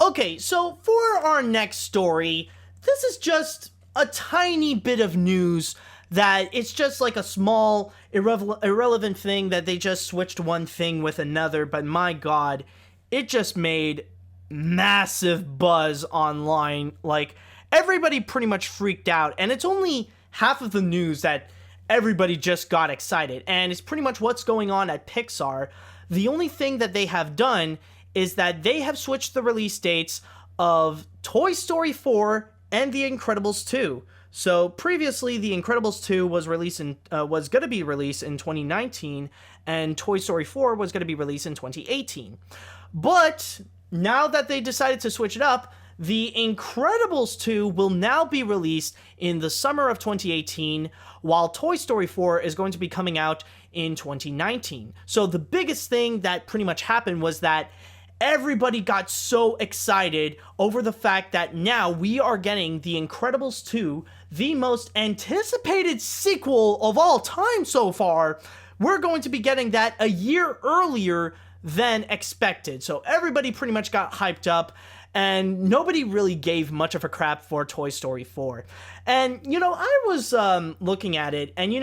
Okay, so for our next story, this is just a tiny bit of news that it's just like a small, irrelevant thing that they just switched one thing with another, but my god, it just made massive buzz online. Like, everybody pretty much freaked out, and it's only half of the news that everybody just got excited, and it's pretty much what's going on at Pixar. The only thing that they have done is that they have switched the release dates of Toy Story 4 and The Incredibles 2. So previously, The Incredibles 2 was going to be released in 2019, and Toy Story 4 was going to be released in 2018. But now that they decided to switch it up, The Incredibles 2 will now be released in the summer of 2018, while Toy Story 4 is going to be coming out in 2019. So the biggest thing that pretty much happened was that everybody got so excited over the fact that now we are getting The Incredibles 2, the most anticipated sequel of all time so far. We're going to be getting that a year earlier than expected. So everybody pretty much got hyped up, and nobody really gave much of a crap for Toy Story 4. And, I was looking at it, and,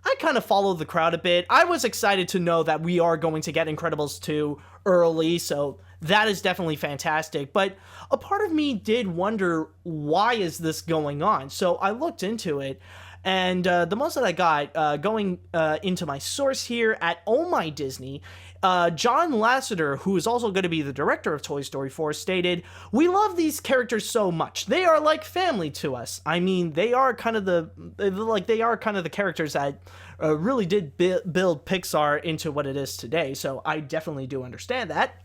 I kind of followed the crowd a bit. I was excited to know that we are going to get Incredibles 2 early, so that is definitely fantastic. But a part of me did wonder, why is this going on? So I looked into it, and the most that I got, going into my source here at Oh My Disney, John Lasseter, who is also going to be the director of Toy Story 4, stated, "We love these characters so much. They are like family to us." I mean, they are kind of the characters that really did build Pixar into what it is today. So I definitely do understand that.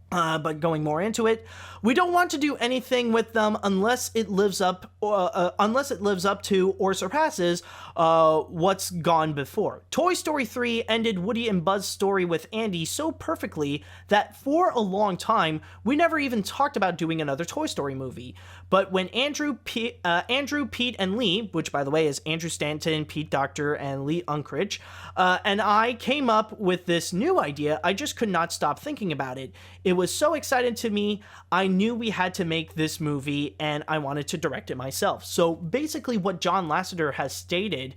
But going more into it, we don't want to do anything with them unless it lives up to or surpasses what's gone before. Toy Story 3 ended Woody and Buzz's story with Andy so perfectly that for a long time we never even talked about doing another Toy Story movie. But when Andrew, Pete, and Lee, which by the way is Andrew Stanton, Pete Docter, and Lee Unkrich, and I came up with this new idea, I just could not stop thinking about it. It was so exciting to me. I knew we had to make this movie, and I wanted to direct it myself. So basically what John Lasseter has stated,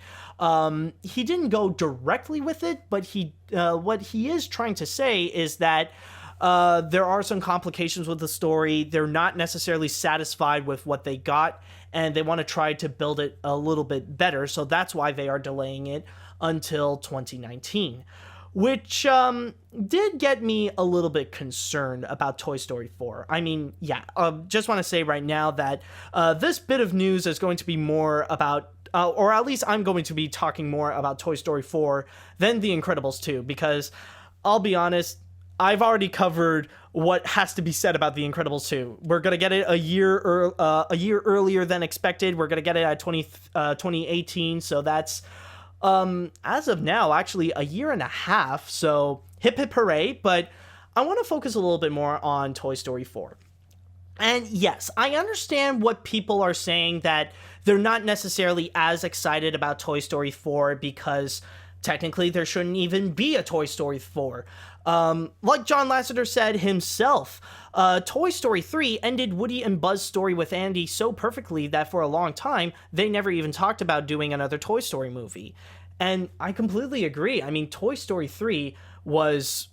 he didn't go directly with it, but what he is trying to say is that there are some complications with the story. They're not necessarily satisfied with what they got, and they want to try to build it a little bit better. So that's why they are delaying it until 2019. Which did get me a little bit concerned about Toy Story 4. I mean, yeah, just want to say right now that this bit of news is going to be more about, or at least I'm going to be talking more about Toy Story 4 than The Incredibles 2, because I'll be honest, I've already covered what has to be said about The Incredibles 2. We're going to get it a year earlier than expected. We're going to get it at 2018, so that's as of now, actually a year and a half, so hip hip hooray, but I want to focus a little bit more on Toy Story 4. And yes, I understand what people are saying, that they're not necessarily as excited about Toy Story 4 because technically there shouldn't even be a Toy Story 4. Like John Lasseter said himself, Toy Story 3 ended Woody and Buzz's story with Andy so perfectly that for a long time, they never even talked about doing another Toy Story movie. And I completely agree. I mean, Toy Story 3 was,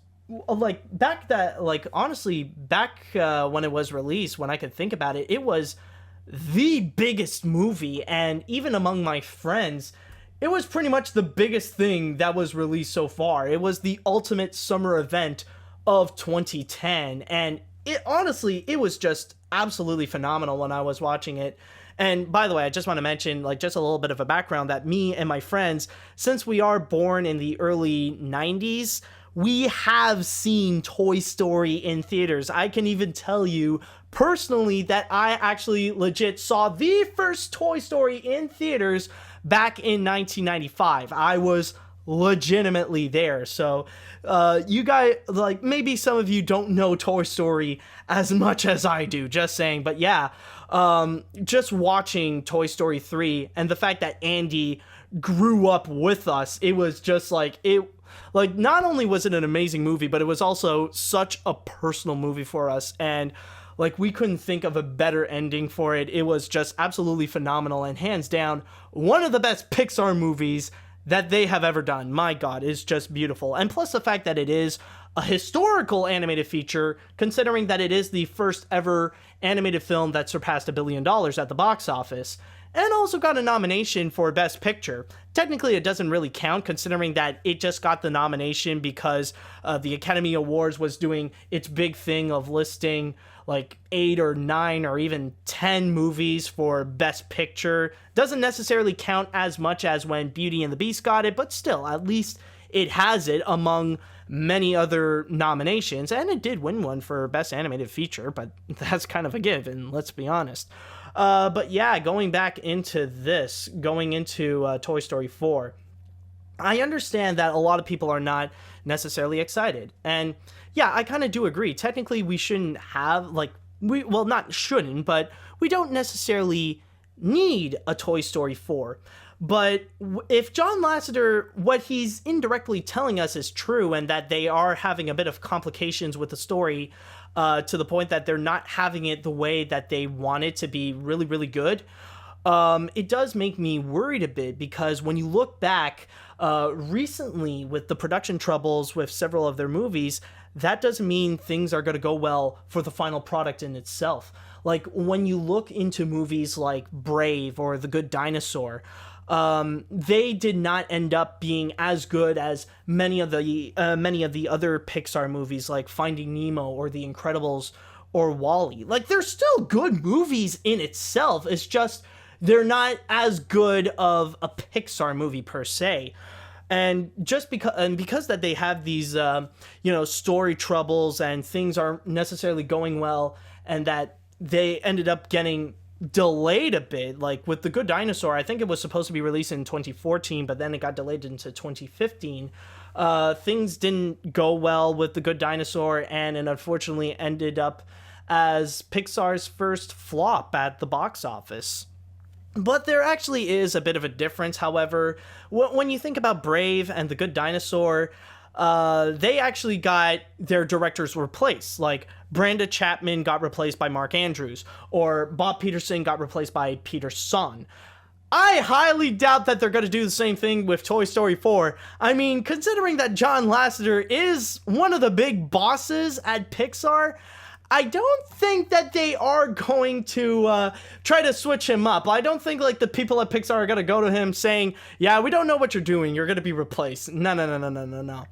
honestly, back when it was released, when I could think about it, it was the biggest movie. And even among my friends, it was pretty much the biggest thing that was released so far. It was the ultimate summer event of 2010. And it was just absolutely phenomenal when I was watching it. And by the way, I just want to mention, just a little bit of a background, that me and my friends, since we are born in the early 90s, we have seen Toy Story in theaters. I can even tell you personally that I actually legit saw the first Toy Story in theaters back in 1995. I was legitimately there. So you guys, maybe some of you don't know Toy Story as much as I do, just saying. But yeah, just watching Toy Story 3 and the fact that Andy grew up with us, it was just not only was it an amazing movie, but it was also such a personal movie for us. And Like, we couldn't think of a better ending for it. It was just absolutely phenomenal, and hands down, one of the best Pixar movies that they have ever done. My God, it's just beautiful. And plus the fact that it is a historical animated feature, considering that it is the first ever animated film that surpassed $1 billion at the box office, and also got a nomination for Best Picture. Technically, it doesn't really count, considering that it just got the nomination because the Academy Awards was doing its big thing of listing like 8 or 9 or even 10 movies for Best Picture. Doesn't necessarily count as much as when Beauty and the Beast got it, but still, at least it has it among many other nominations, and it did win one for Best Animated Feature, but that's kind of a given, let's be honest. But yeah, going into Toy Story 4, I understand that a lot of people are not necessarily excited, and yeah, I kind of do agree. Technically, we shouldn't have, not shouldn't, but we don't necessarily need a Toy Story 4. But if John Lasseter, what he's indirectly telling us is true, and that they are having a bit of complications with the story, to the point that they're not having it the way that they want it to be really, really good, it does make me worried a bit, because when you look back recently with the production troubles with several of their movies, that doesn't mean things are going to go well for the final product in itself. Like, when you look into movies like Brave or The Good Dinosaur, they did not end up being as good as many of the other Pixar movies, like Finding Nemo or The Incredibles or WALL-E. Like, they're still good movies in itself. It's just they're not as good of a Pixar movie per se. And just because that they have these story troubles and things aren't necessarily going well, and that they ended up getting delayed a bit, like with The Good Dinosaur, I think it was supposed to be released in 2014, but then it got delayed into 2015. Things didn't go well with The Good Dinosaur, and it unfortunately ended up as Pixar's first flop at the box office. But there actually is a bit of a difference, however. When you think about Brave and The Good Dinosaur, they actually got their directors replaced. Like, Brenda Chapman got replaced by Mark Andrews, or Bob Peterson got replaced by Peter Son. I highly doubt that they're going to do the same thing with Toy Story 4. I mean, considering that John Lasseter is one of the big bosses at Pixar, I don't think that they are going to try to switch him up. I don't think like the people at Pixar are going to go to him saying, yeah, we don't know what you're doing, you're going to be replaced. No.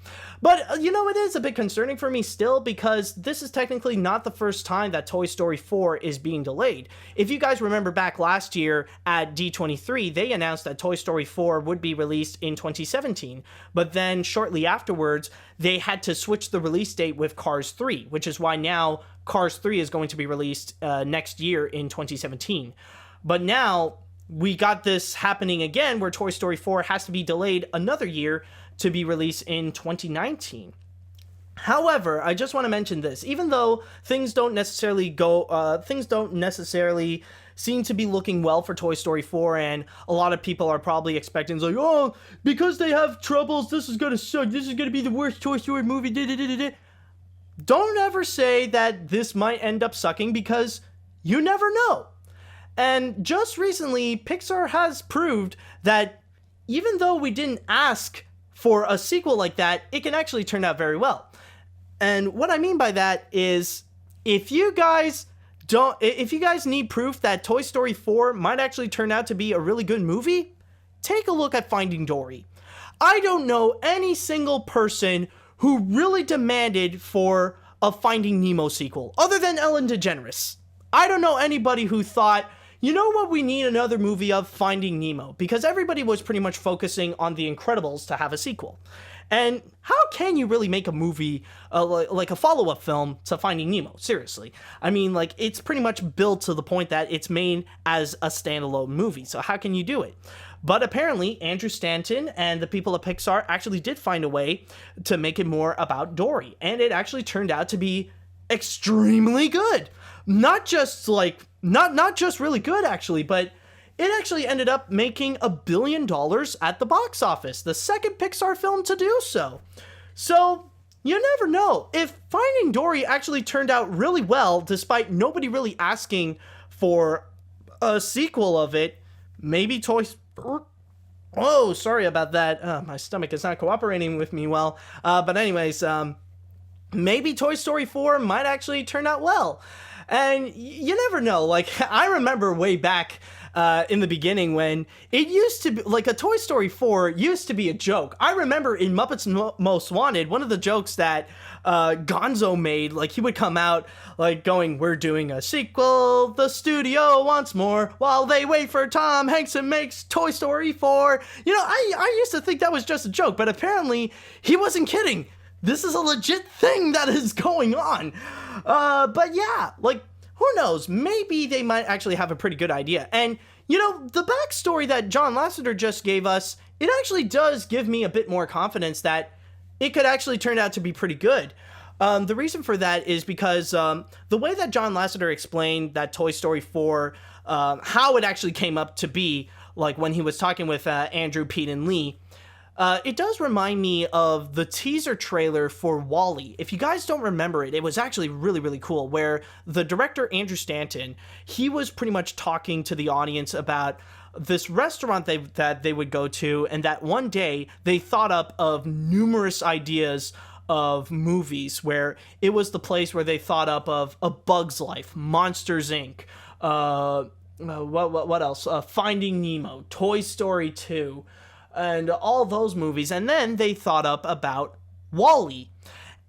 But, it is a bit concerning for me still, because this is technically not the first time that Toy Story 4 is being delayed. If you guys remember back last year at D23, they announced that Toy Story 4 would be released in 2017. But then shortly afterwards, they had to switch the release date with Cars 3, which is why now Cars 3 is going to be released next year in 2017. But now we got this happening again, where Toy Story 4 has to be delayed another year to be released in 2019. However, I just want to mention this. Even though things don't necessarily seem to be looking well for Toy Story 4, and a lot of people are probably expecting, like, oh, because they have troubles, this is going to suck, this is going to be the worst Toy Story movie, Don't ever say that this might end up sucking, because you never know. And just recently, Pixar has proved that even though we didn't ask for a sequel like that, it can actually turn out very well. And what I mean by that is, if you guys need proof that Toy Story 4 might actually turn out to be a really good movie, take a look at Finding Dory. I don't know any single person who really demanded for a Finding Nemo sequel, other than Ellen DeGeneres. I don't know anybody who thought, you know what, we need another movie of Finding Nemo, because everybody was pretty much focusing on The Incredibles to have a sequel. And how can you really make a movie, like a follow-up film to Finding Nemo? Seriously. I mean, like, it's pretty much built to the point that it's made as a standalone movie, so how can you do it? But apparently, Andrew Stanton and the people at Pixar actually did find a way to make it more about Dory, and it actually turned out to be extremely good. Not just really good, actually, but it actually ended up making $1 billion at the box office, the second Pixar film to do so. So, you never know. If Finding Dory actually turned out really well, despite nobody really asking for a sequel of it, maybe Oh, sorry about that. My stomach is not cooperating with me well. But anyways, maybe Toy Story 4 might actually turn out well. And you never know. Like, I remember way back in the beginning when it used to be, like, a Toy Story 4 used to be a joke. I remember in Muppets Most Wanted, one of the jokes that Gonzo made, like, he would come out, like, going, "We're doing a sequel, the studio wants more, while they wait for Tom Hanks and makes Toy Story 4. You know, I used to think that was just a joke, but apparently he wasn't kidding. This is a legit thing that is going on. But yeah, like, who knows? Maybe they might actually have a pretty good idea. And, you know, the backstory that John Lasseter just gave us, it actually does give me a bit more confidence that it could actually turn out to be pretty good. The reason for that is because the way that John Lasseter explained that Toy Story 4, how it actually came up to be, like when he was talking with Andrew, Pete, and Lee, it does remind me of the teaser trailer for WALL-E. If you guys don't remember it, it was actually really, really cool, where the director, Andrew Stanton, he was pretty much talking to the audience about this restaurant that they would go to, and that one day they thought up of numerous ideas of movies, where it was the place where they thought up of A Bug's Life, Monsters, Inc., what else? Finding Nemo, Toy Story 2, and all those movies. And then they thought up about WALL-E.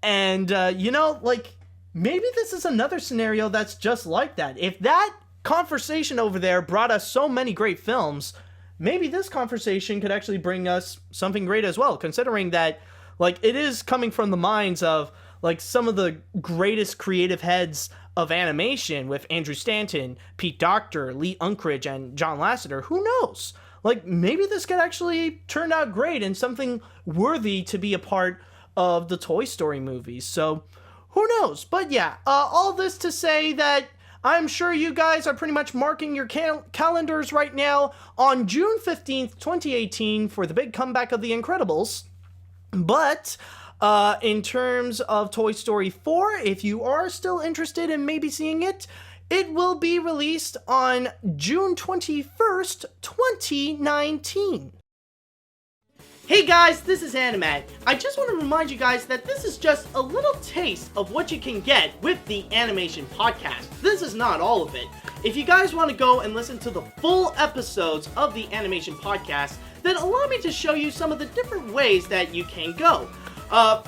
And, you know, like, maybe this is another scenario that's just like that. If that conversation over there brought us so many great films, maybe this conversation could actually bring us something great as well, considering that, like, it is coming from the minds of, like, some of the greatest creative heads of animation with Andrew Stanton, Pete Docter, Lee Unkrich, and John Lasseter. Who knows? Like, maybe this could actually turn out great and something worthy to be a part of the Toy Story movies. So, who knows? But yeah, all this to say that I'm sure you guys are pretty much marking your calendars right now on June 15th, 2018 for the big comeback of The Incredibles. But in terms of Toy Story 4, if you are still interested in maybe seeing it, it will be released on June 21st, 2019. Hey guys, this is Animat. I just want to remind you guys that this is just a little taste of what you can get with the Animation Podcast. This is not all of it. If you guys want to go and listen to the full episodes of the Animation Podcast, then allow me to show you some of the different ways that you can go.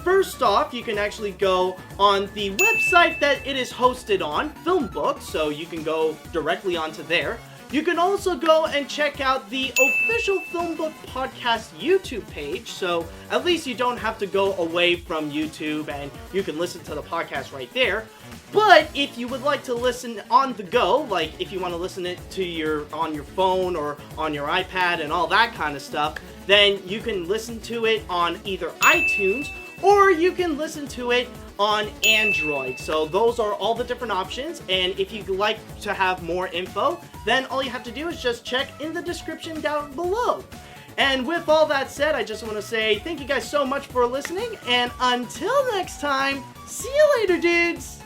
First off, you can actually go on the website that it is hosted on, Filmbook, so you can go directly onto there. You can also go and check out the official Filmbook Podcast YouTube page, so at least you don't have to go away from YouTube and you can listen to the podcast right there. But if you would like to listen on the go, like if you want to listen it to on your phone or on your iPad and all that kind of stuff, then you can listen to it on either iTunes or you can listen to it on Android. So those are all the different options, and if you'd like to have more info, then all you have to do is just check in the description down below. And with all that said, I just want to say thank you guys so much for listening, and until next time, see you later, dudes!